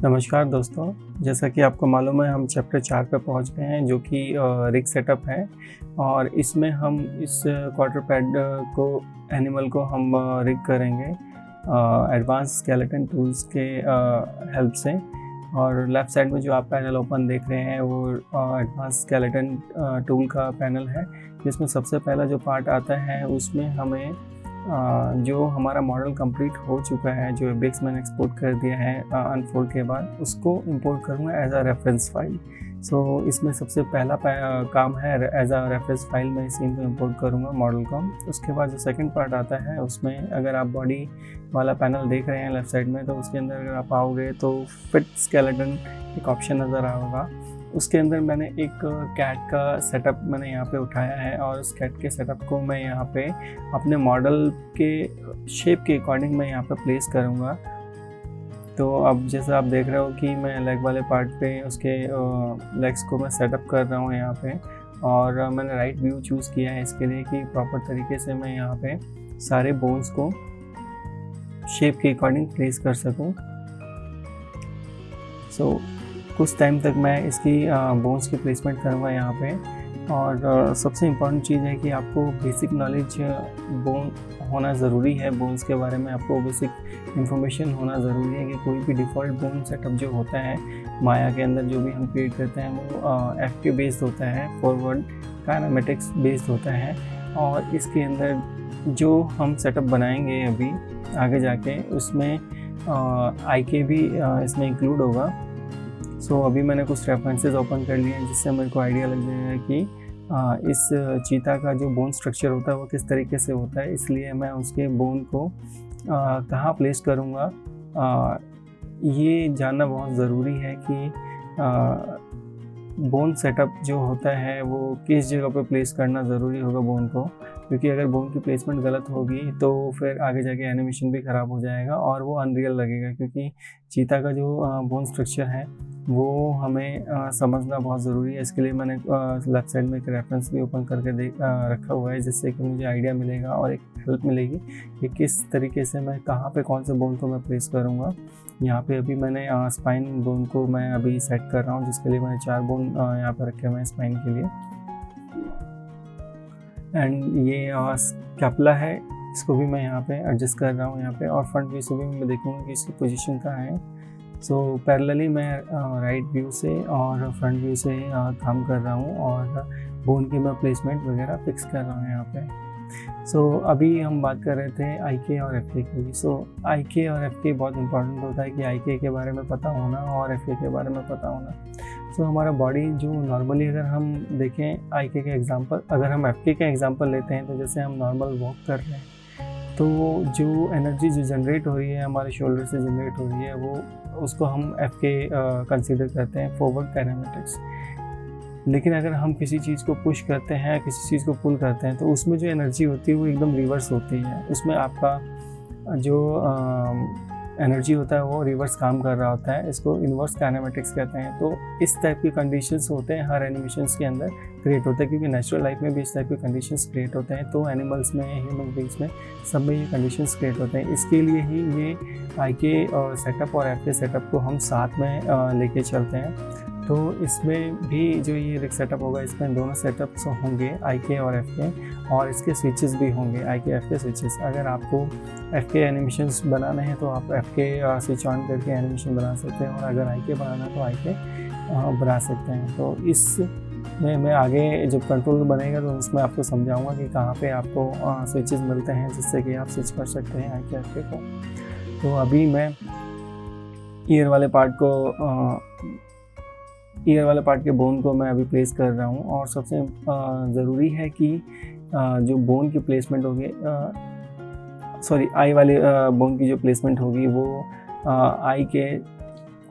नमस्कार दोस्तों, जैसा कि आपको मालूम है हम चैप्टर 4 पे पहुंच गए हैं जो कि रिग सेटअप है। और इसमें हम इस क्वाड्रूपेड को एनिमल को हम रिग करेंगे एडवांस स्केलेटन टूल्स के हेल्प से। और लेफ़्ट साइड में जो आप पैनल ओपन देख रहे हैं वो एडवांस स्केलेटन टूल का पैनल है, जिसमें सबसे पहला जो पार्ट आता है उसमें हमें जो हमारा मॉडल कंप्लीट हो चुका है, जो एबेक्स मैंने एक्सपोर्ट कर दिया है अनफोल्ड के बाद, उसको इंपोर्ट करूँगा एज अ रेफरेंस फाइल। सो इसमें सबसे पहला काम है एज अ रेफरेंस फाइल में सीन को इंपोर्ट करूँगा मॉडल को। उसके बाद जो सेकंड पार्ट आता है उसमें अगर आप बॉडी वाला पैनल देख रहे हैं लेफ़्ट साइड में, तो उसके अंदर अगर आप आओगे तो फिट स्केलेटन एक ऑप्शन नज़र आएगा। उसके अंदर मैंने एक कैट का सेटअप मैंने यहाँ पे उठाया है और उस कैट के सेटअप को मैं यहाँ पे अपने मॉडल के शेप के अकॉर्डिंग मैं यहाँ पे प्लेस करूँगा। तो अब जैसा आप देख रहे हो कि मैं लेग वाले पार्ट पे उसके लेग्स को मैं सेटअप कर रहा हूँ यहाँ पे। और मैंने राइट व्यू चूज़ किया है इसके लिए कि प्रॉपर तरीके से मैं यहाँ पे सारे बोन्स को शेप के अकॉर्डिंग प्लेस कर सकूँ। सो कुछ टाइम तक मैं इसकी बोन्स की प्लेसमेंट करूँगा यहाँ पे। और सबसे इम्पॉर्टेंट चीज़ है कि आपको बेसिक नॉलेज बोन होना ज़रूरी है। बोन्स के बारे में आपको बेसिक इन्फॉर्मेशन होना ज़रूरी है कि कोई भी डिफ़ॉल्ट बोन सेटअप जो होता है माया के अंदर जो भी हम क्रिएट करते हैं वो एफके बेस्ड होता है, फॉरवर्ड काइनेमेटिक्स बेस्ड होता है। और इसके अंदर जो हम सेटअप बनाएंगे अभी आगे जाके उसमें आईके भी इसमें इंक्लूड होगा। सो अभी मैंने कुछ रेफरेंसेस ओपन कर लिए हैं जिससे मेरे को आइडिया लग जाएगा कि इस चीता का जो बोन स्ट्रक्चर होता है वो किस तरीके से होता है। इसलिए मैं उसके बोन को कहाँ प्लेस करूँगा ये जानना बहुत ज़रूरी है कि बोन सेटअप जो होता है वो किस जगह पे प्लेस करना ज़रूरी होगा बोन को, क्योंकि अगर बोन की प्लेसमेंट गलत होगी तो फिर आगे जाके एनिमेशन भी ख़राब हो जाएगा और वो अनरियल लगेगा। क्योंकि चीता का जो बोन स्ट्रक्चर है वो हमें समझना बहुत ज़रूरी है। इसके लिए मैंने लेफ़्ट साइड में एक रेफरेंस भी ओपन करके रखा हुआ है, जिससे कि मुझे आइडिया मिलेगा और एक हेल्प मिलेगी कि किस तरीके से मैं कहाँ पे कौन से बोन को मैं प्लेस करूँगा। यहाँ पे अभी मैंने स्पाइन बोन को मैं अभी सेट कर रहा हूँ, जिसके लिए मैंने 4 बोन यहाँ पे रखे हुए हैं स्पाइन के लिए। एंड ये स्कैपुला है, इसको भी मैं यहाँ पे एडजस्ट कर रहा हूँ यहाँ पे। और फ्रंट व्यू से भी मैं देखूँगा कि इसकी पोजीशन कहाँ है। सो पैरेलली मैं राइट व्यू से और फ्रंट व्यू से काम कर रहा हूँ और बोन की मैं प्लेसमेंट वगैरह फिक्स कर रहा हूँ यहाँ पे। सो अभी हम बात कर रहे थे आईके और एफके की। सो आईके और एफके बहुत इंपॉर्टेंट होता है कि आईके के बारे में पता होना और एफके के बारे में पता होना। सो हमारा बॉडी जो नॉर्मली अगर हम देखें आईके के एग्जांपल, अगर हम एफके के एग्जांपल लेते हैं तो जैसे हम नॉर्मल वॉक कर रहे हैं तो जो एनर्जी जो जनरेट हो रही है हमारे शोल्डर से जनरेट हो रही है वो उसको हम एफके कंसीडर करते हैं, फॉरवर्ड काइनेमेटिक्स। लेकिन अगर हम किसी चीज़ को पुश करते हैं, किसी चीज़ को पुल करते हैं तो उसमें जो एनर्जी होती है वो एकदम रिवर्स होती है। उसमें आपका जो एनर्जी होता है वो रिवर्स काम कर रहा होता है। इसको इन्वर्स काइनेमेटिक्स कहते हैं। तो इस टाइप के कंडीशंस होते हैं हर एनिमेशंस के अंदर क्रिएट होते हैं, क्योंकि नेचुरल लाइफ में भी इस टाइप के कंडीशंस क्रिएट होते हैं। तो एनिमल्स में, ह्यूमन बींग्स में, सब में ये कंडीशंस क्रिएट होते हैं। इसके लिए ही ये आईके सेटअप और एफके सेटअप को हम साथ में लेके चलते हैं। तो इसमें भी जो ये रिग सेटअप होगा इसमें दोनों सेटअप्स होंगे, आईके और एफके, और इसके स्विचेस भी होंगे, आईके एफके स्विचेस। अगर आपको एफके एनिमेशंस बनाने हैं तो आप एफके स्विच ऑन करके एनिमेशन बना सकते हैं, और अगर आईके बनाना है तो आईके बना सकते हैं। तो इस में मैं आगे जब कंट्रोल बनेगा तो इसमें आपको समझाऊंगा कि कहाँ पे आपको स्विचेस मिलते हैं जिससे कि आप स्विच कर सकते हैं आईके एफके को। तो अभी मैं ईयर वाले पार्ट के बोन को मैं अभी प्लेस कर रहा हूँ। और सबसे ज़रूरी है कि जो बोन की प्लेसमेंट होगी, आई वाले बोन की जो प्लेसमेंट होगी वो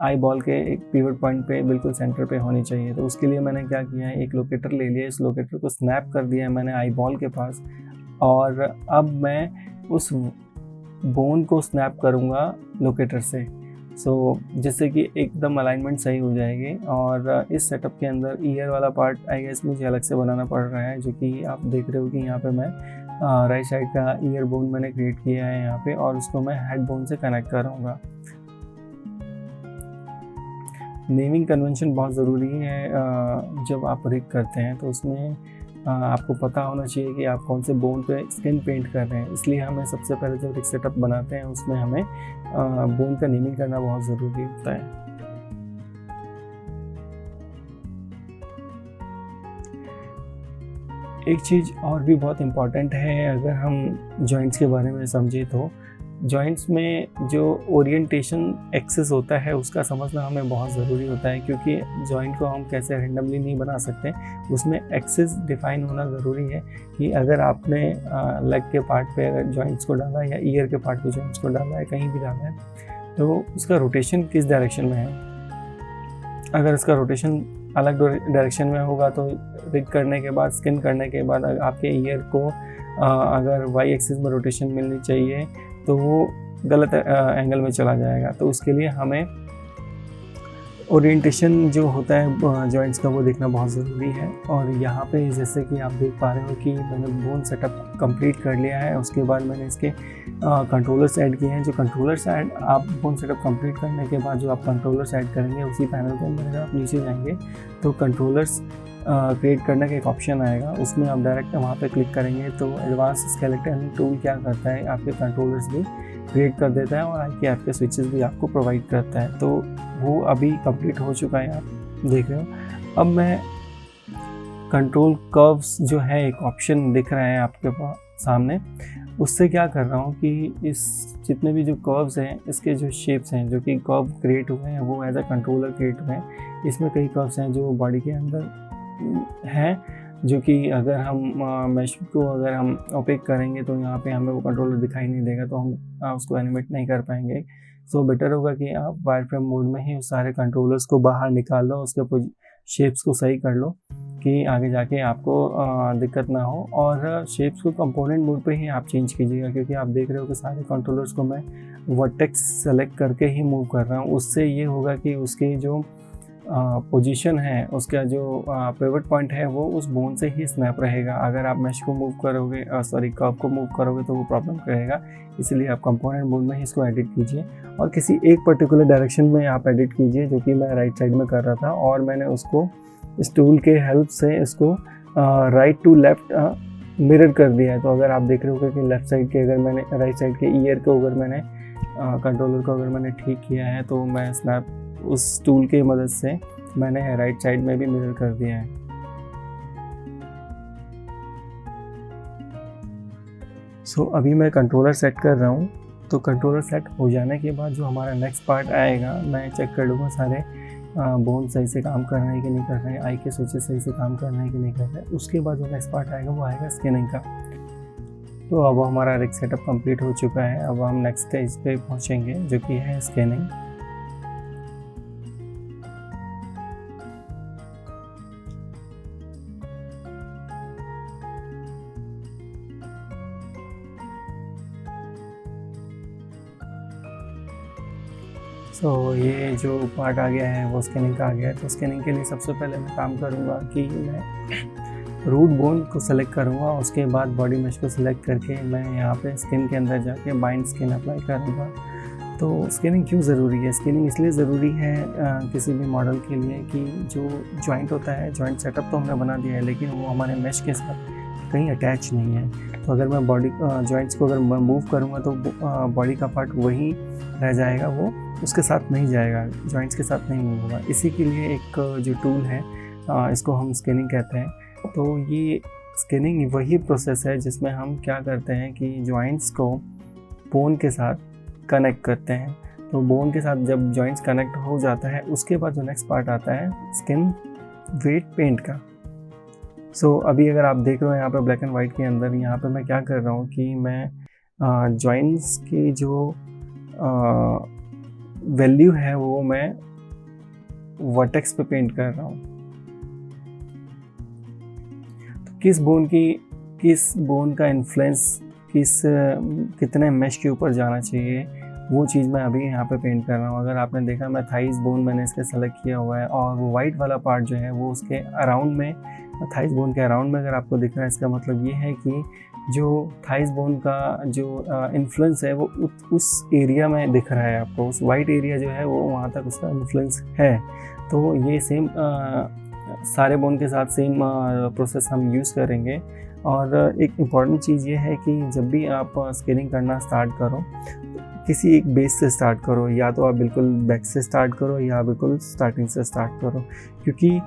आई बॉल के एक पिवट पॉइंट पे बिल्कुल सेंटर पे होनी चाहिए। तो उसके लिए मैंने क्या किया है, एक लोकेटर ले लिया, इस लोकेटर को स्नैप कर दिया है मैंने आई बॉल के पास, और अब मैं उस बोन को स्नैप करूँगा लोकेटर से। जिससे कि एकदम अलाइनमेंट सही हो जाएगी। और इस सेटअप के अंदर ईयर वाला पार्ट आई गेस मुझे अलग से बनाना पड़ रहा है, जो कि आप देख रहे हो कि यहाँ पे मैं राइट साइड का ईयर बोन मैंने क्रिएट किया है यहाँ पे, और उसको मैं हेड बोन से कनेक्ट कराऊंगा। नेमिंग कन्वेंशन बहुत ज़रूरी है। जब आप रिग करते हैं तो उसमें आपको पता होना चाहिए कि आप कौन से बोन पे स्किन पेंट कर रहे हैं। इसलिए हमें सबसे पहले जब रिग सेटअप बनाते हैं उसमें हमें बोन का नेमिंग करना बहुत ज़रूरी होता है। एक चीज़ और भी बहुत इम्पॉर्टेंट है, अगर हम जॉइंट्स के बारे में समझें तो जॉइंट्स में जो ओरिएंटेशन एक्सिस होता है उसका समझना हमें बहुत ज़रूरी होता है, क्योंकि जॉइंट को हम कैसे रैंडमली नहीं बना सकते, उसमें एक्सिस डिफाइन होना ज़रूरी है। कि अगर आपने लेग के पार्ट पे अगर जॉइंट्स को डाला है या ईयर के पार्ट पे जॉइंट्स को डाला है, कहीं भी डाला है, तो उसका रोटेशन किस डायरेक्शन में है। अगर इसका रोटेशन अलग डायरेक्शन में होगा तो रिग करने के बाद, स्किन करने के बाद आपके ईयर को अगर वाई एक्सिस में रोटेशन मिलनी चाहिए तो वो गलत एंगल में चला जाएगा। तो उसके लिए हमें ओरिएंटेशन जो होता है जॉइंट्स का वो देखना बहुत ज़रूरी है। और यहाँ पे जैसे कि आप देख पा रहे हो कि मैंने बोन सेटअप कंप्लीट कर लिया है। उसके बाद मैंने इसके कंट्रोलर्स ऐड किए हैं। जो कंट्रोलर्स ऐड आप बोन सेटअप कंप्लीट करने के बाद जो आप कंट्रोलर्स ऐड करेंगे, उसी पैनल के अंदर आप नीचे जाएंगे तो कंट्रोलर्स क्रिएट करने का एक ऑप्शन आएगा, उसमें आप डायरेक्ट वहाँ पे क्लिक करेंगे तो एडवांस स्केलेटन टूल क्या करता है, आपके कंट्रोलर्स भी क्रिएट कर देता है और IKF के स्विचेस भी आपको प्रोवाइड करता है। तो वो अभी कंप्लीट हो चुका है, आप देख रहे हो। अब मैं कंट्रोल कर्व्स जो है एक ऑप्शन दिख रहा है आपके सामने, उससे क्या कर रहा हूँ कि इस जितने भी जो कर्व्स हैं, इसके जो शेप्स हैं जो कि कर्व क्रिएट हुए हैं वो एज अ कंट्रोलर क्रिएट हुए हैं। इसमें कई कर्व्स हैं जो बॉडी के अंदर हैं, जो कि अगर हम मैश को अगर हम ओपेक करेंगे तो यहाँ पे हमें वो कंट्रोलर दिखाई नहीं देगा, तो हम उसको एनिमेट नहीं कर पाएंगे। सो बेटर होगा कि आप वायर फ्रेम मोड में ही उस सारे कंट्रोलर्स को बाहर निकाल लो, उसके शेप्स को सही कर लो कि आगे जाके आपको दिक्कत ना हो। और शेप्स को कंपोनेंट मोड पे ही आप चेंज कीजिएगा, क्योंकि आप देख रहे हो कि सारे कंट्रोलर्स को मैं वर्टेक्स सेलेक्ट करके ही मूव कर रहा हूँ। उससे ये होगा कि उसकी जो पोजीशन है, उसका जो पिवट पॉइंट है वो उस बोन से ही स्नैप रहेगा। अगर आप मैश को मूव करोगे, कर्व को मूव करोगे तो वो प्रॉब्लम करेगा। इसलिए आप कंपोनेंट मोड में ही इसको एडिट कीजिए और किसी एक पर्टिकुलर डायरेक्शन में आप एडिट कीजिए, जो कि मैं राइट साइड में कर रहा था। और मैंने उसको इस टूल के हेल्प से इसको राइट टू लेफ्ट मिरर कर दिया है। तो अगर आप देख रहे हो कि लेफ्ट साइड के अगर मैंने राइट साइड के ईयर को अगर मैंने कंट्रोलर को अगर मैंने ठीक किया है, तो मैं स्नैप उस टूल की मदद से मैंने राइट साइड में भी मिरर कर दिया है। सो अभी मैं कंट्रोलर सेट कर रहा हूँ। तो कंट्रोलर सेट हो जाने के बाद जो हमारा नेक्स्ट पार्ट आएगा, मैं चेक कर लूँगा सारे बोन सही से काम कर रहे हैं कि नहीं कर रहे हैं, आई के स्विचेस सही से काम कर रहे हैं कि नहीं कर रहे हैं। उसके बाद जो नेक्स्ट पार्ट आएगा वो आएगा स्कैनिंग का। तो अब हमारा रिग सेटअप कंप्लीट हो चुका है। अब हम नेक्स्ट स्टेज पे पहुँचेंगे, जो कि है स्कैनिंग। तो ये जो पार्ट आ गया है वो स्कैनिंग का आ गया है। तो स्कैनिंग के लिए सबसे पहले मैं काम करूँगा कि मैं रूट बोन को सेलेक्ट करूँगा, उसके बाद बॉडी मैश को सेलेक्ट करके मैं यहाँ पे स्किन के अंदर जाके बाइंड स्किन अप्लाई करूँगा। तो स्कैनिंग क्यों ज़रूरी है? स्कैनिंग इसलिए ज़रूरी है किसी भी मॉडल के लिए कि जो जॉइंट होता है, जॉइंट सेटअप तो हमने बना दिया है, लेकिन वो हमारे मैश के साथ कहीं अटैच नहीं है। तो अगर मैं बॉडी जॉइंट्स को अगर मैं मूव करूँगा तो बॉडी का पार्ट वही रह जाएगा, वो उसके साथ नहीं जाएगा, जॉइंट्स के साथ नहीं मूव होगा। इसी के लिए एक जो टूल है इसको हम स्कैनिंग कहते हैं। तो ये स्कैनिंग वही प्रोसेस है जिसमें हम क्या करते हैं कि जॉइंट्स को बोन के साथ कनेक्ट करते हैं। तो बोन के साथ जब जॉइंट्स कनेक्ट हो जाता है, उसके बाद जो नेक्स्ट पार्ट आता है स्किन वेट पेंट का। सो अभी अगर आप देख रहे हो यहाँ पे ब्लैक एंड वाइट के अंदर, यहाँ पे मैं क्या कर रहा हूँ कि मैं जॉइंट्स की जो वैल्यू है वो मैं वर्टेक्स पे पेंट कर रहा हूँ। तो किस बोन का इन्फ्लुएंस कितने मैश के ऊपर जाना चाहिए, वो चीज़ मैं अभी यहाँ पे पेंट कर रहा हूँ। अगर आपने देखा, मैं थाइस बोन मैंने इसके सेलेक्ट किया हुआ है और वो वाइट वाला पार्ट जो है वो उसके अराउंड में थाइस बोन के अराउंड में अगर आपको दिख रहा है, इसका मतलब ये है कि जो थाइस बोन का जो इन्फ्लुएंस है वो उस एरिया में दिख रहा है आपको, उस वाइट एरिया जो है वो वहाँ तक उसका इन्फ्लुएंस है। तो ये सेम सारे बोन के साथ सेम प्रोसेस हम यूज़ करेंगे। और एक इम्पॉर्टेंट चीज़ ये है कि जब भी आप स्केलिंग करना स्टार्ट करो, किसी एक बेस से स्टार्ट करो, या तो आप बिल्कुल बैक से स्टार्ट करो या बिल्कुल स्टार्टिंग से स्टार्ट करो, क्योंकि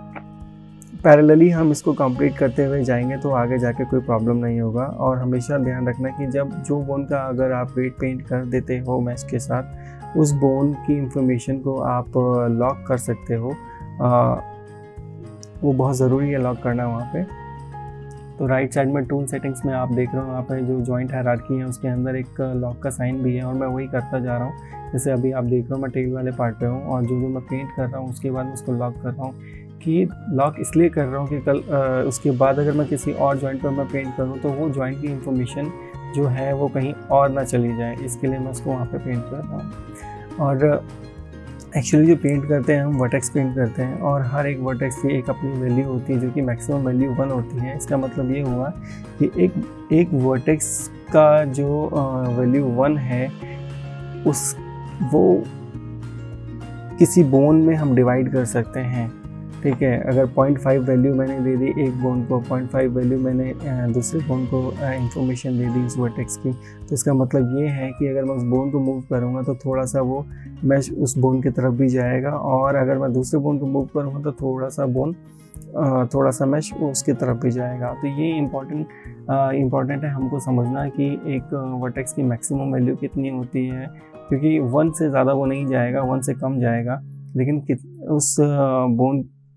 पैरेलली हम इसको कंप्लीट करते हुए जाएंगे तो आगे जाके कोई प्रॉब्लम नहीं होगा। और हमेशा ध्यान रखना कि जब जो बोन का अगर आप वेट पेंट कर देते हो मैश के साथ, उस बोन की इंफॉर्मेशन को आप लॉक कर सकते हो। वो बहुत ज़रूरी है लॉक करना वहाँ पे। तो राइट साइड में टूल सेटिंग्स में आप देख रहे हो, वहाँ पे जो जॉइंट हायरार्की है उसके अंदर एक लॉक का साइन भी है, और मैं वही करता जा रहा हूँ। जैसे अभी आप देख रहे हो मैं टेल वाले पार्ट पे हूँ, और जो मैं पेंट कर रहा हूँ उसके बाद मैं उसको लॉक कर रहा हूँ। कि लॉक इसलिए कर रहा हूँ कि कल उसके बाद अगर मैं किसी और जॉइंट पर मैं पेंट करूँ तो वो जॉइंट की इंफॉर्मेशन जो है वो कहीं और ना चली जाए, इसके लिए मैं उसको वहाँ पे पेंट कर रहा हूँ। और एक्चुअली जो पेंट करते हैं हम वर्टेक्स पेंट करते हैं, और हर एक वर्टेक्स की एक अपनी वैल्यू होती है जो कि मैक्सिमम वैल्यू 1 होती है। इसका मतलब ये हुआ कि एक वर्टेक्स का जो वैल्यू 1 है वो किसी बोन में हम डिवाइड कर सकते हैं। ठीक है, अगर 0.5 वैल्यू मैंने दे दी एक बोन को, 0.5 वैल्यू मैंने दूसरे बोन को इंफॉर्मेशन दे दी उस वर्टेक्स की, तो इसका मतलब ये है कि अगर मैं उस बोन को मूव करूँगा तो थोड़ा सा वो मैश उस बोन की तरफ भी जाएगा, और अगर मैं दूसरे बोन को मूव करूँगा तो थोड़ा सा मैश उसकी तरफ भी जाएगा। तो ये इम्पॉर्टेंट है हमको समझना कि एक वर्टेक्स की मैक्सिमम वैल्यू कितनी होती है, क्योंकि 1 से ज़्यादा वो नहीं जाएगा, 1 से कम जाएगा, लेकिन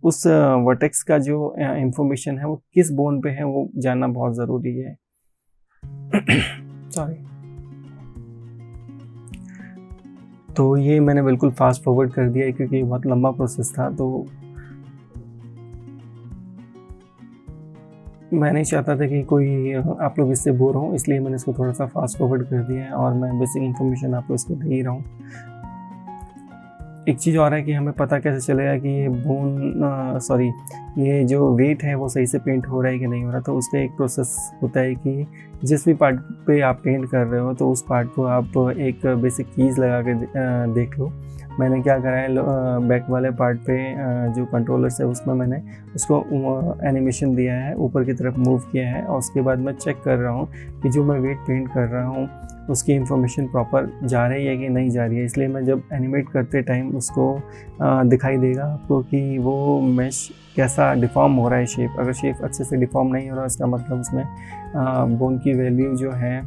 उस वर्टेक्स का जो इंफॉर्मेशन है वो किस बोन पे है वो जानना बहुत ज़रूरी है। सॉरी। तो ये मैंने बिल्कुल फास्ट फॉरवर्ड कर दिया क्योंकि ये बहुत लंबा प्रोसेस था, तो मैं नहीं चाहता था कि कोई आप लोग इससे बोर हो, इसलिए मैंने इसको थोड़ा सा फास्ट फॉरवर्ड कर दिया है, और मैं बेसिक इन्फॉर्मेशन आपको इसको दे ही रहा हूँ। एक चीज़ और है कि हमें पता कैसे चलेगा कि ये जो वेट है वो सही से पेंट हो रहा है कि नहीं हो रहा। तो उसका एक प्रोसेस होता है कि जिस भी पार्ट पे आप पेंट कर रहे हो तो उस पार्ट को आप एक बेसिक कीज़ लगा के देख लो। मैंने क्या करा है, बैक वाले पार्ट पे जो कंट्रोलर्स है उसमें मैंने उसको एनिमेशन दिया है, ऊपर की तरफ मूव किया है, और उसके बाद मैं चेक कर रहा हूँ कि जो मैं वेट पेंट कर रहा हूँ उसकी इंफॉर्मेशन प्रॉपर जा रही है कि नहीं जा रही है। इसलिए मैं जब एनिमेट करते टाइम उसको दिखाई देगा आपको कि वो मैश कैसा डिफॉर्म हो रहा है शेप। अगर शेप अच्छे से डिफॉर्म नहीं हो रहा इसका मतलब उसमें बोन की वैल्यू जो है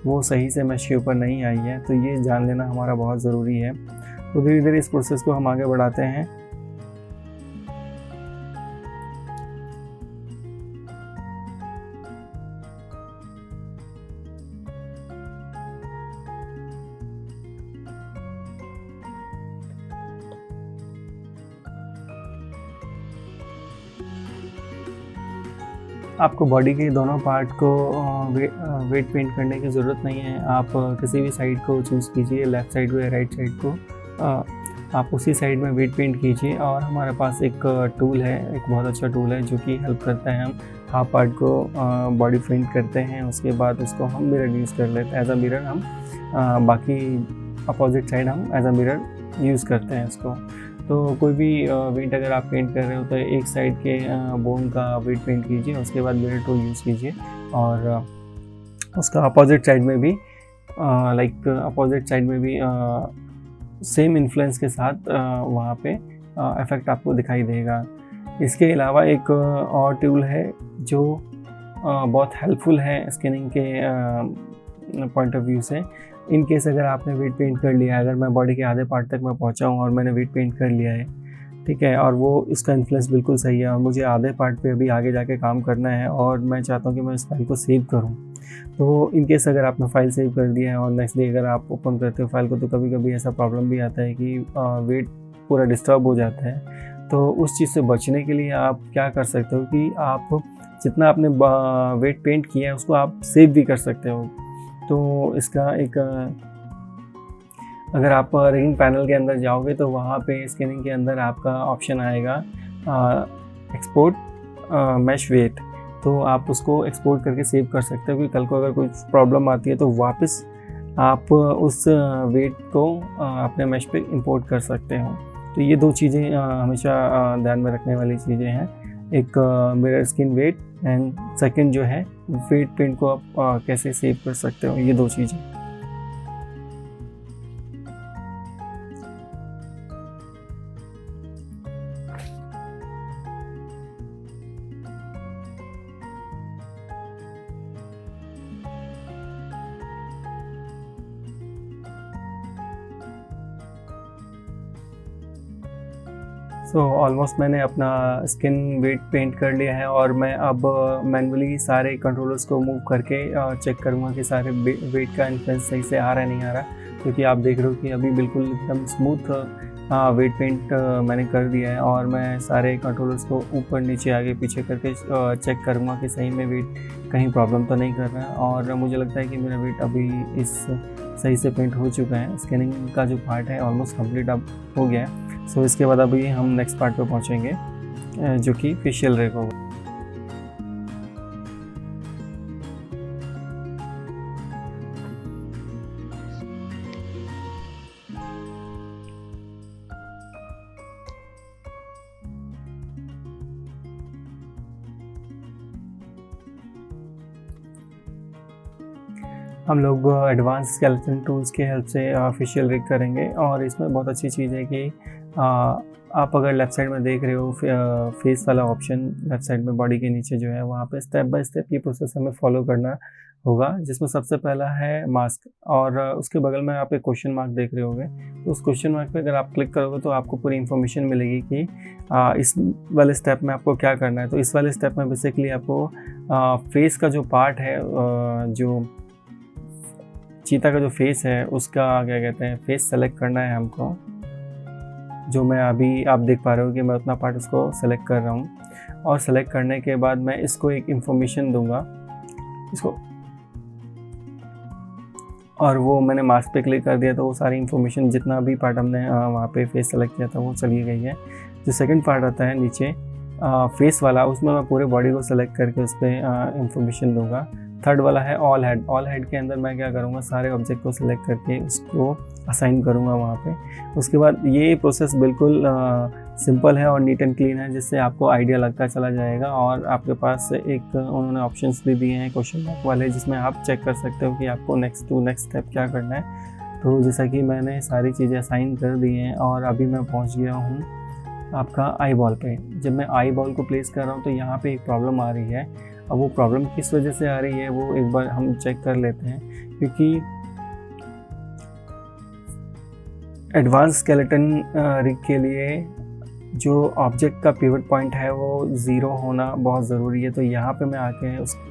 वो सही से मैश के ऊपर नहीं आई है। तो ये जान लेना हमारा बहुत ज़रूरी है। तो धीरे धीरे इस प्रोसेस को हम आगे बढ़ाते हैं। आपको बॉडी के दोनों पार्ट को वेट पेंट करने की ज़रूरत नहीं है। आप किसी भी साइड को चूज़ कीजिए, लेफ़्ट साइड को या राइट साइड को, आप उसी साइड में वेट पेंट कीजिए। और हमारे पास एक टूल है, एक बहुत अच्छा टूल है जो कि हेल्प करता है। हम हाफ पार्ट को बॉडी पेंट करते हैं, उसके बाद उसको हम मिरर यूज़ कर लेते हैं एज अ मिरर। हम बाकी अपोजिट साइड हम एज अ मिरर यूज़ करते हैं इसको। तो कोई भी वेट अगर आप पेंट कर रहे हो तो एक साइड के बोन का वेट पेंट कीजिए, उसके बाद मिरर टूल यूज़ कीजिए, और उसका अपोजिट साइड में भी सेम इन्फ्लुएंस के साथ वहाँ पे इफ़ेक्ट आपको दिखाई देगा। इसके अलावा एक और टूल है जो बहुत हेल्पफुल है स्कैनिंग के पॉइंट ऑफ व्यू से। इन केस अगर आपने वेट पेंट कर लिया है, अगर मैं बॉडी के आधे पार्ट तक मैं पहुंचा हूं और मैंने वेट पेंट कर लिया है, ठीक है, और वो इसका इन्फ्लुएंस बिल्कुल सही है और मुझे आधे पार्ट पे अभी आगे जाके काम करना है और मैं चाहता हूं कि मैं इस फाइल को सेव करूं, तो इन केस अगर आपने फाइल सेव कर दिया है और नेक्स्ट डे अगर आप ओपन करते हो फाइल को, तो कभी कभी ऐसा प्रॉब्लम भी आता है कि वेट पूरा डिस्टर्ब हो जाता है। तो उस चीज़ से बचने के लिए आप क्या कर सकते हो कि आप जितना आपने वेट पेंट किया है उसको आप सेव भी कर सकते हो। तो इसका एक अगर आप रिगिंग पैनल के अंदर जाओगे तो वहाँ पे स्कैनिंग के अंदर आपका ऑप्शन आएगा एक्सपोर्ट मैश वेट, तो आप उसको एक्सपोर्ट करके सेव कर सकते हो कि कल को अगर कोई प्रॉब्लम आती है तो वापस आप उस वेट को अपने मैश पे इंपोर्ट कर सकते हो। तो ये 2 चीज़ें हमेशा ध्यान में रखने वाली चीज़ें हैं, एक mirror skin wait and second जो है वेट पेंट को आप कैसे सेव कर सकते हो, ये 2 चीज़ें। सो ऑलमोस्ट मैंने अपना स्किन वेट पेंट कर लिया है और मैं अब मैनुअली सारे कंट्रोलर्स को मूव करके चेक करूँगा कि सारे वेट का इन्फ्लुएंस सही से आ रहा है नहीं आ रहा, क्योंकि आप देख रहे हो कि अभी बिल्कुल एकदम स्मूथ वेट पेंट मैंने कर दिया है। और मैं सारे कंट्रोलर्स को ऊपर नीचे आगे पीछे करके चेक करूँगा कि सही में वेट कहीं प्रॉब्लम तो नहीं कर रहा है। और मुझे लगता है कि मेरा वेट अभी इस सही से पेंट हो चुका है। स्कैनिंग का जो पार्ट है ऑलमोस्ट कंप्लीट अब हो गया है। सो इसके बाद अभी हम नेक्स्ट पार्ट पे पहुंचेंगे, जो कि फेशियल रेक होगा। हम लोग एडवांस स्केलेटन टूल्स की हेल्प से फेशियल रिग करेंगे। और इसमें बहुत अच्छी चीज़ है कि आप अगर लेफ़्ट साइड में देख रहे हो फेस वाला ऑप्शन, लेफ़्ट साइड में बॉडी के नीचे जो है वहाँ पे स्टेप बाय स्टेप ये प्रोसेस हमें फॉलो करना होगा, जिसमें सबसे पहला है मास्क और उसके बगल में आप एक क्वेश्चन मार्क देख रहे होंगे। तो उस क्वेश्चन मार्क पे अगर आप क्लिक करोगे तो आपको पूरी इन्फॉर्मेशन मिलेगी कि इस वाले स्टेप में आपको क्या करना है। तो इस वाले स्टेप में बेसिकली आपको फेस का जो पार्ट है, जो चीता का जो फेस है उसका क्या कहते हैं फेस सेलेक्ट करना है हमको, जो मैं अभी आप देख पा रहे हो कि मैं उतना पार्ट उसको सेलेक्ट कर रहा हूँ। और सेलेक्ट करने के बाद मैं इसको एक इन्फॉर्मेशन दूंगा इसको, और वो मैंने मास्क पे क्लिक कर दिया तो वो सारी इन्फॉर्मेशन जितना भी पार्ट हमने वहाँ पे फेस सेलेक्ट किया था वो चली गई है। जो सेकंड पार्ट आता है नीचे फेस वाला, उसमें मैं पूरे बॉडी को सेलेक्ट करके उस पर इन्फॉर्मेशन दूंगा। थर्ड वाला है ऑल हेड। ऑल हेड के अंदर मैं क्या करूँगा, सारे ऑब्जेक्ट को सिलेक्ट करके उसको असाइन करूँगा वहाँ पे। उसके बाद ये प्रोसेस बिल्कुल सिंपल है और नीट एंड क्लीन है, जिससे आपको आइडिया लगता चला जाएगा। और आपके पास एक उन्होंने ऑप्शंस भी दिए हैं क्वेश्चन मार्क वाले, जिसमें आप चेक कर सकते हो कि आपको नेक्स्ट स्टेप क्या करना है। तो जैसा कि मैंने सारी चीज़ें असाइन कर दी हैं और अभी मैं पहुँच गया हूँ आपका आई बॉल पे। जब मैं आई बॉल को प्लेस कर रहा हूँ तो यहाँ पे एक प्रॉब्लम आ रही है। अब वो प्रॉब्लम किस वजह से आ रही है वो एक बार हम चेक कर लेते हैं, क्योंकि एडवांस स्केलेटन रिग के लिए जो ऑब्जेक्ट का पिवट पॉइंट है वो 0 होना बहुत ज़रूरी है। तो यहाँ पे मैं आके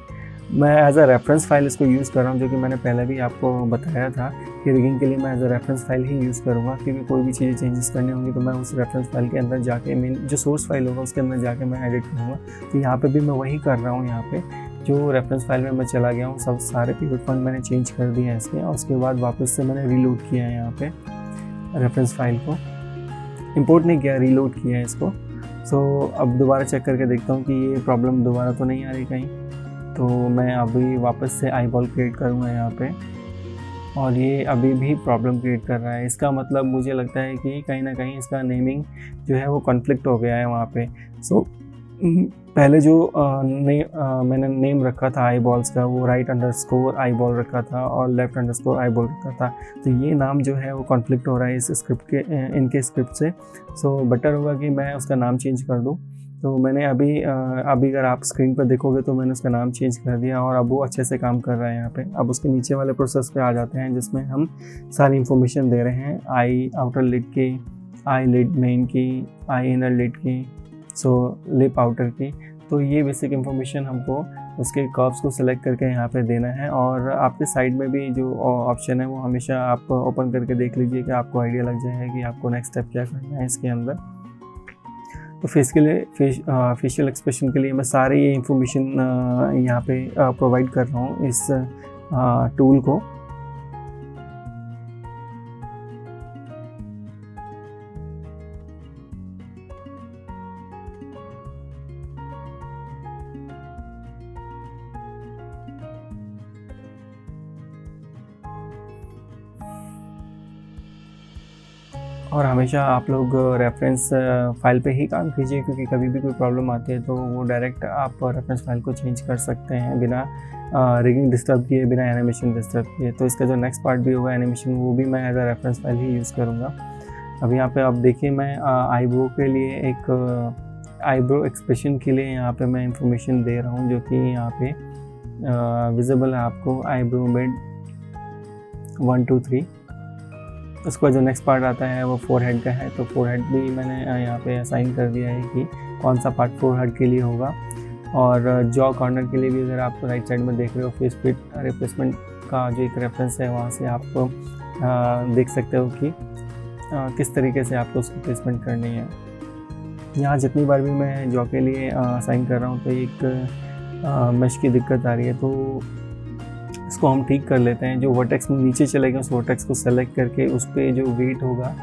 मैं एज अ रेफरेंस फाइल इसको यूज़ कर रहा हूँ, जो कि मैंने पहले भी आपको बताया था कि रिगिंग के लिए मैं एज अ रेफरेंस फाइल ही यूज़ करूँगा, क्योंकि कोई भी चीज़ें चेंजेस करनी होंगी तो मैं उस रेफरेंस फाइल के अंदर जाके मेन जो सोर्स फाइल होगा उसके अंदर जाके मैं एडिट करूँगा। तो यहाँ पे भी मैं वही कर रहा हूँ। यहाँ पे जो रेफरेंस फाइल में मैं चला गया हूँ, सब सारे पिवट पॉइंट मैंने चेंज कर दिए हैं इसके, और उसके बाद वापस से मैंने रीलोड किया है। यहाँ पे रेफरेंस फाइल को इंपोर्ट नहीं किया, रीलोड किया है इसको। सो अब दोबारा चेक करके देखता हूँ कि ये प्रॉब्लम दोबारा तो नहीं आ रही कहीं। तो मैं अभी वापस से आई बॉल क्रिएट करूँगा यहाँ पे, और ये अभी भी प्रॉब्लम क्रिएट कर रहा है। इसका मतलब मुझे लगता है कि कहीं ना कहीं इसका नेमिंग जो है वो कॉन्फ्लिक्ट हो गया है वहाँ पे। सो पहले जो मैंने नेम रखा था आई बॉल्स का, वो राइट अंडरस्कोर आई बॉल रखा था और लेफ्ट अंडरस्कोर आई बॉल रखा था। तो ये नाम जो है वो कॉन्फ्लिक्ट हो रहा है इस स्क्रिप्ट के इनके स्क्रिप्ट से। सो बेटर होगा कि मैं उसका नाम चेंज कर दूँ। तो मैंने अभी अगर आप स्क्रीन पर देखोगे तो मैंने उसका नाम चेंज कर दिया और अब वो अच्छे से काम कर रहा है यहाँ पे। अब उसके नीचे वाले प्रोसेस पे आ जाते हैं, जिसमें हम सारी इन्फॉर्मेशन दे रहे हैं आई आउटर लिड की, आई लिड मेन की, आई इनर लिड की, सो लिप आउटर की। तो ये बेसिक इन्फॉर्मेशन हमको उसके कर्व्स को सिलेक्ट करके यहाँ पे देना है। और आपके साइड में भी जो ऑप्शन है वो हमेशा आप ओपन करके देख लीजिए कि आपको आइडिया लग जाए कि आपको नेक्स्ट स्टेप क्या करना है इसके अंदर। तो फेशियल एक्सप्रेशन के लिए मैं सारे ये इन्फॉर्मेशन यहाँ पे प्रोवाइड कर रहा हूँ इस टूल को। और हमेशा आप लोग रेफरेंस फाइल पे ही काम कीजिए, क्योंकि कभी भी कोई प्रॉब्लम आती है तो वो डायरेक्ट आप रेफरेंस फाइल को चेंज कर सकते हैं बिना रिगिंग डिस्टर्ब किए, बिना एनिमेशन डिस्टर्ब किए। तो इसका जो नेक्स्ट पार्ट भी होगा एनिमेशन, वो भी मैं एज अ रेफरेंस फाइल ही यूज़ करूँगा। अब यहाँ पे आप देखिए, मैं आईब्रो के लिए एक आईब्रो एक्सप्रेशन के लिए यहाँ पे मैं इंफॉर्मेशन दे रहा हूँ, जो कि यहाँ पे विजिबल है आपको, आईब्रो मेड 1 2 3। उसके बाद जो नेक्स्ट पार्ट आता है वो फोरहेड का है। तो फोरहेड भी मैंने यहाँ पे असाइन कर दिया है कि कौन सा पार्ट फोरहेड के लिए होगा। और जॉ कॉर्नर के लिए भी अगर आप राइट साइड में देख रहे हो, फेस फिट रिप्लेसमेंट का जो एक रेफरेंस है, वहाँ से आप देख सकते हो कि किस तरीके से आपको उसकी प्लेसमेंट करनी है। यहाँ जितनी बार भी मैं जॉ के लिए असाइन कर रहा हूँ तो एक मेश की दिक्कत आ रही है, तो इसको हम ठीक कर लेते हैं। जो वर्टेक्स नीचे चलेगा उस वर्टेक्स को सेलेक्ट करके उस पर जो वेट होगा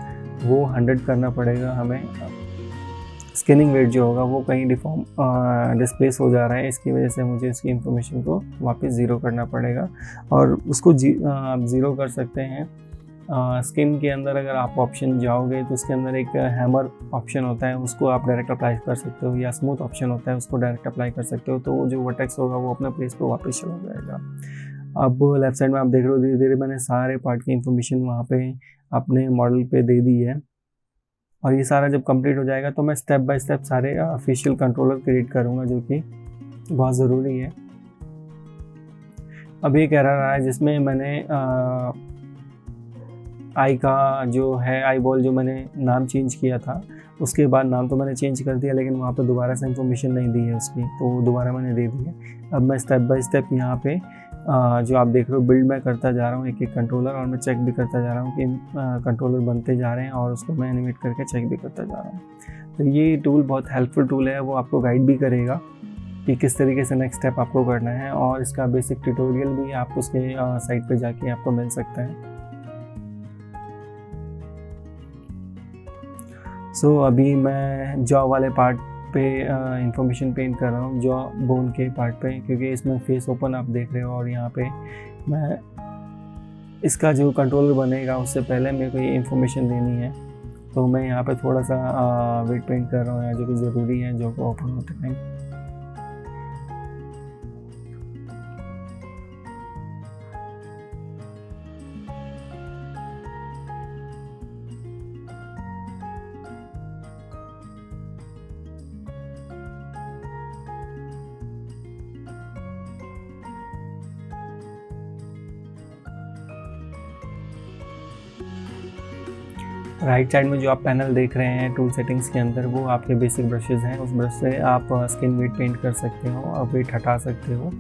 वो 100 करना पड़ेगा हमें। स्कैनिंग वेट जो होगा वो कहीं डिस्प्लेस हो जा रहा है, इसकी वजह से मुझे उसकी इन्फॉर्मेशन को वापस ज़ीरो करना पड़ेगा। और उसको आप ज़ीरो कर सकते हैं। स्किन के अंदर अगर आप ऑप्शन जाओगे तो उसके अंदर एक हैमर ऑप्शन होता है, उसको आप डायरेक्ट अप्लाई कर सकते हो, या स्मूथ ऑप्शन होता है उसको डायरेक्ट अप्लाई कर सकते हो। तो वो जो वर्टेक्स होगा वो अपने प्लेस पर वापस चला जाएगा। अब लेफ्ट साइड में आप देख रहे हो, धीरे धीरे मैंने सारे पार्ट की इन्फॉर्मेशन वहाँ पे अपने मॉडल पे दे दी है। और ये सारा जब कंप्लीट हो जाएगा तो मैं स्टेप बाय स्टेप सारे फेशियल कंट्रोलर क्रिएट करूँगा, जो कि बहुत ज़रूरी है। अब एक एरर आया है जिसमें मैंने आई का जो है, आई बॉल जो मैंने नाम चेंज किया था, उसके बाद नाम तो मैंने चेंज कर दिया, लेकिन वहाँ पे दोबारा से इन्फॉर्मेशन नहीं दी है उसकी, तो दोबारा मैंने दे दी है। अब मैं स्टेप बाय स्टेप यहाँ पे जो आप देख रहे हो बिल्ड मैं करता जा रहा हूँ एक एक कंट्रोलर, और मैं चेक भी करता जा रहा हूँ कि कंट्रोलर बनते जा रहे हैं, और उसको मैं एनिमेट करके चेक भी करता जा रहा हूँ। तो ये टूल बहुत हेल्पफुल टूल है, वो आपको गाइड भी करेगा कि किस तरीके से नेक्स्ट स्टेप आपको करना है, और इसका बेसिक ट्यूटोरियल भी आपको उसके साइट पे जाके आपको मिल सकता है। सो अभी मैं जॉ वाले पार्ट पे इंफॉर्मेशन पेंट कर रहा हूँ, जॉ बोन के पार्ट पे, क्योंकि इसमें फेस ओपन आप देख रहे हो, और यहाँ पे मैं इसका जो कंट्रोलर बनेगा उससे पहले मेरे को ये इन्फॉर्मेशन देनी है। तो मैं यहाँ पे थोड़ा सा वेट पेंट कर रहा हूँ यहाँ, जो कि ज़रूरी है जॉ को ओपन होते टाइम। राइट साइड में जो आप पैनल देख रहे हैं टूल सेटिंग्स के अंदर, वो आपके बेसिक ब्रशेज़ हैं। उस ब्रश से आप स्किन वेट पेंट कर सकते हो और वेट हटा सकते हो।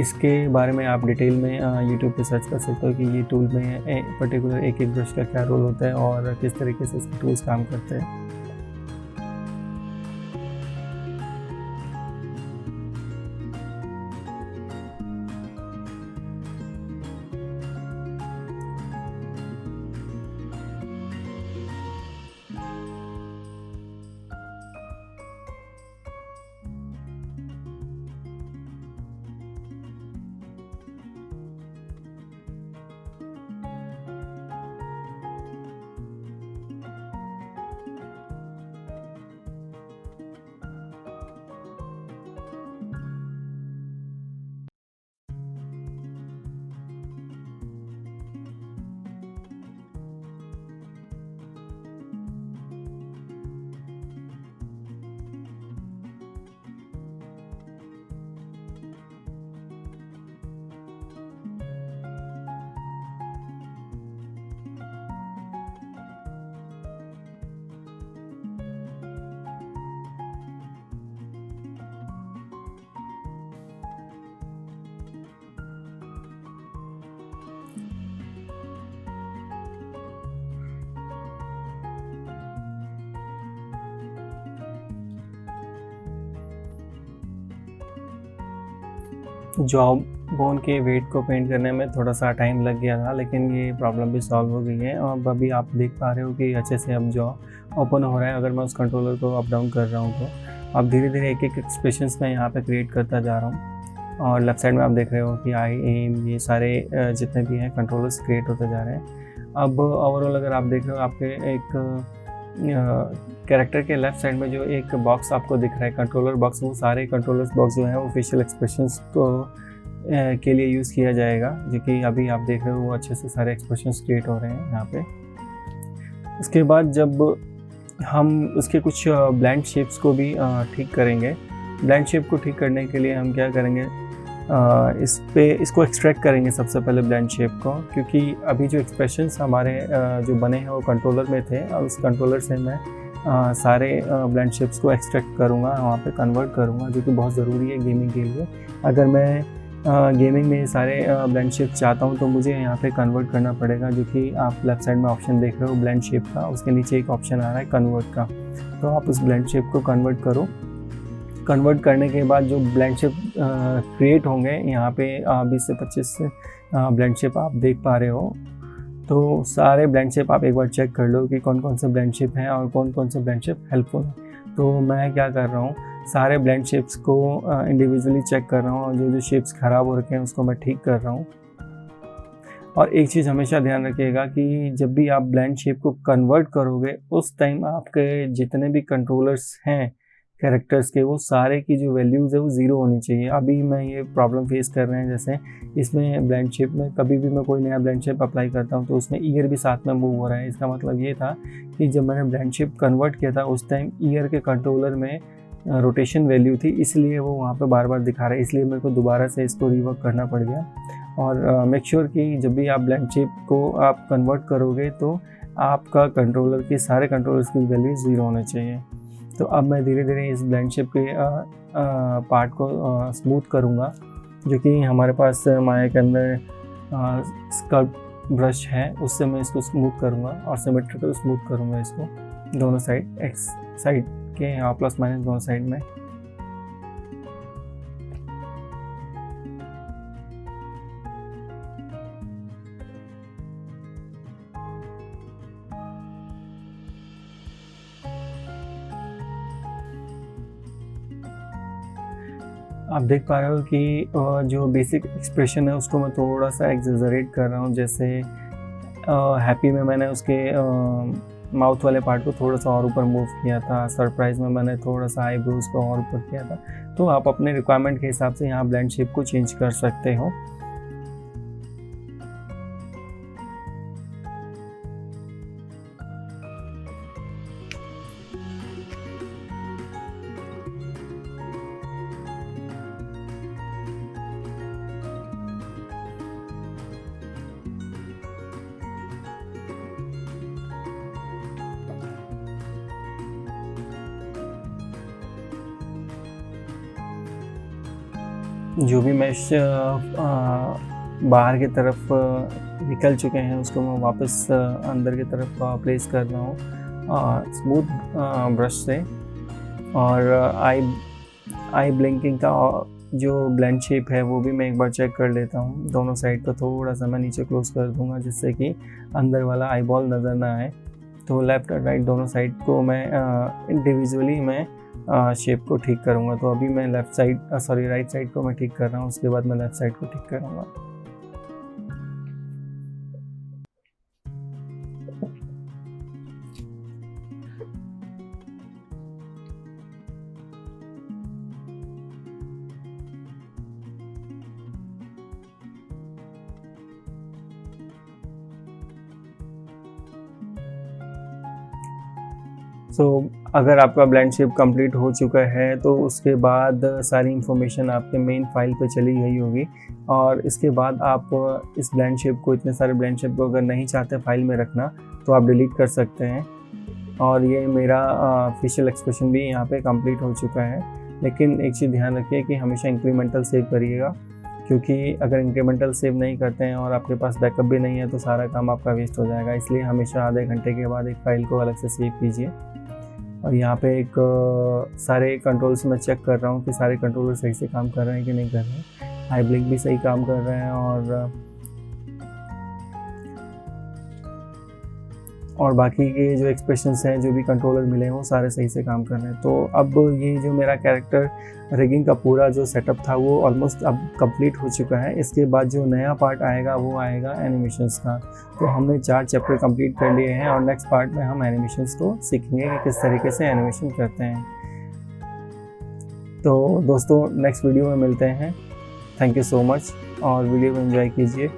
इसके बारे में आप डिटेल में यूट्यूब पे सर्च कर सकते हो कि ये टूल में पर्टिकुलर एक एक ब्रश का क्या रोल होता है और किस तरीके से इसके टूल्स काम करते हैं। जॉ बोन के वेट को पेंट करने में थोड़ा सा टाइम लग गया था, लेकिन ये प्रॉब्लम भी सॉल्व हो गई है। और अभी आप देख पा रहे हो कि अच्छे से अब जॉ ओपन हो रहा है। अगर मैं उस कंट्रोलर को अप डाउन कर रहा हूँ तो अब धीरे धीरे एक एक एक्सप्रेशंस मैं यहाँ पे क्रिएट करता जा रहा हूँ। और लेफ्ट साइड में आप देख रहे हो कि आई एम, ये सारे जितने भी हैं कंट्रोलर्स क्रिएट होते जा रहे हैं। अब ओवरऑल अगर आप देख रहे हो, आपके एक कैरेक्टर के लेफ्ट साइड में जो एक बॉक्स आपको दिख रहा है, कंट्रोलर बॉक्स, वो सारे कंट्रोलर्स बॉक्स जो है वो फेशियल एक्सप्रेशंस को के लिए यूज़ किया जाएगा, जो कि अभी आप देख रहे हो वो अच्छे से सारे एक्सप्रेशंस क्रिएट हो रहे हैं यहाँ पे। उसके बाद जब हम उसके कुछ ब्लेंड शेप्स को भी ठीक करेंगे, ब्लेंड शेप को ठीक करने के लिए हम क्या करेंगे, इसको एक्सट्रैक्ट करेंगे सबसे पहले ब्लेंड शेप को, क्योंकि अभी जो एक्सप्रेशंस हमारे जो बने हैं वो कंट्रोलर में थे, और उस कंट्रोलर से मैं सारे ब्लेंड शेप्स को एक्सट्रैक्ट करूँगा, वहाँ पे कन्वर्ट करूँगा, जो कि बहुत ज़रूरी है गेमिंग के लिए। अगर मैं गेमिंग में सारे ब्लेंड शेप चाहता हूँ तो मुझे यहाँ पे कन्वर्ट करना पड़ेगा, जो कि आप लेफ्ट साइड में ऑप्शन देख रहे हो ब्लेंड शेप का, उसके नीचे एक ऑप्शन आ रहा है कन्वर्ट का, तो आप उस ब्लेंड शेप को कन्वर्ट करो। कन्वर्ट करने के बाद जो ब्लेंड शेप क्रिएट होंगे यहाँ पे 20 से 25 ब्लेंड शेप आप देख पा रहे हो। तो सारे ब्लेंड शेप आप एक बार चेक कर लो कि कौन कौन से ब्लेंड शेप हैं और कौन कौन से ब्लेंड शेप हेल्पफुल हैं। तो मैं क्या कर रहा हूँ, सारे ब्लेंड शेप्स को इंडिविजुअली चेक कर रहा हूँ, और जो शेप्स ख़राब हो रखे हैं उसको मैं ठीक कर रहा हूँ। और एक चीज़ हमेशा ध्यान रखिएगा कि जब भी आप ब्लेंड शेप को कन्वर्ट करोगे उस टाइम आपके जितने भी कंट्रोलर्स हैं कैरेक्टर्स के, वो सारे की जो वैल्यूज़ है वो ज़ीरो होनी चाहिए। अभी मैं ये प्रॉब्लम फेस कर रहे हैं, जैसे इसमें ब्लेंड शेप में कभी भी मैं कोई नया ब्लेंड शेप अप्लाई करता हूँ तो उसमें ईयर भी साथ में मूव हो रहा है। इसका मतलब ये था कि जब मैंने ब्लेंड शेप कन्वर्ट किया था उस टाइम ईयर के कंट्रोलर में रोटेशन वैल्यू थी, इसलिए वो वहाँ पे बार बार दिखा रहा है, इसलिए मेरे को दोबारा से इसको रिवर्क करना पड़ गया। और मेक श्योर कि जब भी आप ब्लेंड शेप को आप कन्वर्ट करोगे तो आपका कंट्रोलर के सारे कंट्रोलर्स की वैल्यू ज़ीरो होने चाहिए। तो अब मैं धीरे धीरे इस ब्लेंड शेप के पार्ट को स्मूथ करूँगा, जो कि हमारे पास माया के अंदर स्कल्प ब्रश है, उससे मैं इसको स्मूथ करूँगा और सिमेट्रिकल स्मूथ करूँगा इसको दोनों साइड, एक्स साइड के प्लस माइनस दोनों साइड में। आप देख पा रहे हो कि जो बेसिक एक्सप्रेशन है उसको मैं थोड़ा सा एक्सेजरेट कर रहा हूँ। जैसे हैप्पी में मैंने उसके माउथ वाले पार्ट को थोड़ा सा और ऊपर मूव किया था, सरप्राइज में मैंने थोड़ा सा आईब्रोज को और ऊपर किया था। तो आप अपने रिक्वायरमेंट के हिसाब से यहाँ ब्लेंड शेप को चेंज कर सकते हो। जो भी मैश बाहर की तरफ निकल चुके हैं उसको मैं वापस अंदर की तरफ प्लेस कर रहा हूँ स्मूथ ब्रश से। और आई ब्लिंकिंग का जो ब्लेंड शेप है वो भी मैं एक बार चेक कर लेता हूँ। दोनों साइड को थोड़ा सा मैं नीचे क्लोज कर दूँगा जिससे कि अंदर वाला आई बॉल नज़र ना आए। तो लेफ़्ट और राइट दोनों साइड को मैं इंडिविजुअली मैं शेप को ठीक करूँगा। तो अभी मैं राइट साइड को मैं ठीक कर रहा हूँ, उसके बाद मैं लेफ़्ट साइड को ठीक करूँगा। अगर आपका ब्लेंड शेप कंप्लीट हो चुका है तो उसके बाद सारी इन्फॉर्मेशन आपके मेन फाइल पे चली गई होगी। और इसके बाद आप इस ब्लेंड शेप को, इतने सारे ब्लेंड शेप को अगर नहीं चाहते फाइल में रखना तो आप डिलीट कर सकते हैं। और ये मेरा फेशियल एक्सप्रेशन भी यहाँ पे कंप्लीट हो चुका है। लेकिन एक चीज़ ध्यान रखिए कि हमेशा इंक्रीमेंटल सेव करिएगा, क्योंकि अगर इंक्रीमेंटल सेव नहीं करते हैं और आपके पास बैकअप भी नहीं है तो सारा काम आपका वेस्ट हो जाएगा। इसलिए हमेशा आधे घंटे के बाद एक फ़ाइल को अलग से सेव कीजिए। और यहाँ पे एक सारे कंट्रोल्स मैं चेक कर रहा हूँ कि सारे कंट्रोलर सही से काम कर रहे हैं कि नहीं कर रहे हैं। आई ब्लिंक भी सही काम कर रहे हैं और और बाकी के जो एक्सप्रेशंस हैं, जो भी कंट्रोलर मिले हैं, वो सारे सही से काम कर रहे हैं। तो अब ये जो मेरा कैरेक्टर रिगिंग का पूरा जो सेटअप था वो ऑलमोस्ट अब कंप्लीट हो चुका है। इसके बाद जो नया पार्ट आएगा वो आएगा एनिमेशंस का। तो हमने 4 चैप्टर कंप्लीट कर लिए हैं और नेक्स्ट पार्ट में हम एनिमेशंस को सीखेंगे कि किस तरीके से एनिमेशन करते हैं। तो दोस्तों नेक्स्ट वीडियो में मिलते हैं। थैंक यू सो मच और वीडियो को एंजॉय कीजिए।